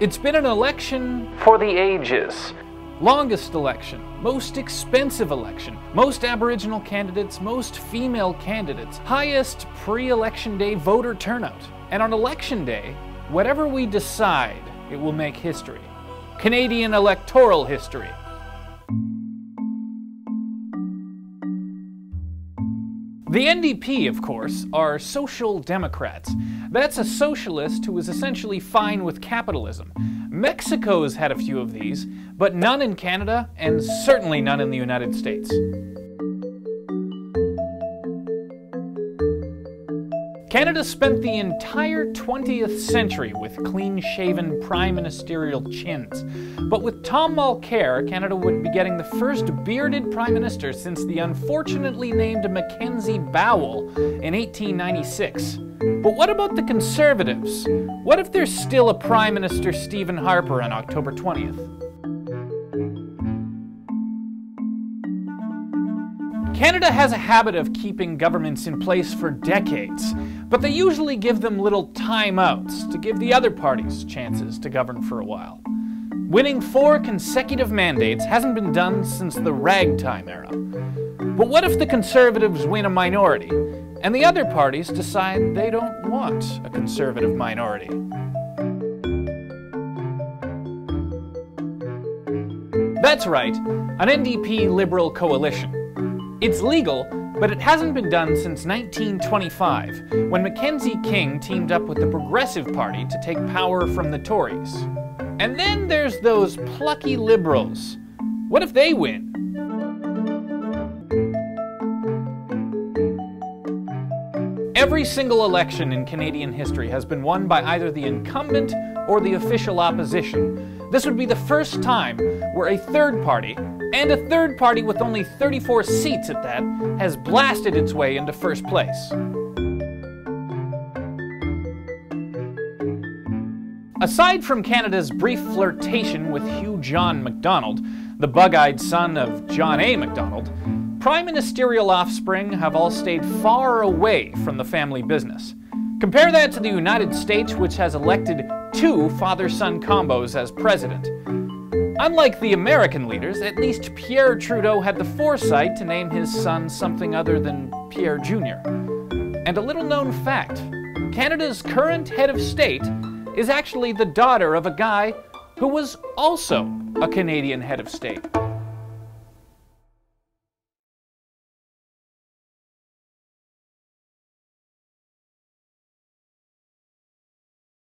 It's been an election for the ages. Longest election, most expensive election, most Aboriginal candidates, most female candidates, highest pre-election day voter turnout. And on election day, whatever we decide, it will make history. Canadian electoral history. The NDP, of course, are social democrats. That's a socialist who is essentially fine with capitalism. Mexico's had a few of these, but none in Canada, and certainly none in the United States. Canada spent the entire 20th century with clean-shaven prime ministerial chins. But with Tom Mulcair, Canada would be getting the first bearded prime minister since the unfortunately named Mackenzie Bowell in 1896. But what about the Conservatives? What if there's still a Prime Minister Stephen Harper on October 20th? Canada has a habit of keeping governments in place for decades, but they usually give them little time-outs to give the other parties chances to govern for a while. Winning 4 consecutive mandates hasn't been done since the ragtime era. But what if the Conservatives win a minority, and the other parties decide they don't want a Conservative minority? That's right, an NDP Liberal coalition. It's legal, but it hasn't been done since 1925, when Mackenzie King teamed up with the Progressive Party to take power from the Tories. And then there's those plucky Liberals. What if they win? Every single election in Canadian history has been won by either the incumbent or the official opposition. This would be the first time where a third party, and a third party with only 34 seats at that, has blasted its way into first place. Aside from Canada's brief flirtation with Hugh John Macdonald, the bug-eyed son of John A. Macdonald, prime ministerial offspring have all stayed far away from the family business. Compare that to the United States, which has elected 2 father-son combos as president. Unlike the American leaders, at least Pierre Trudeau had the foresight to name his son something other than Pierre Jr. And a little-known fact, Canada's current head of state is actually the daughter of a guy who was also a Canadian head of state.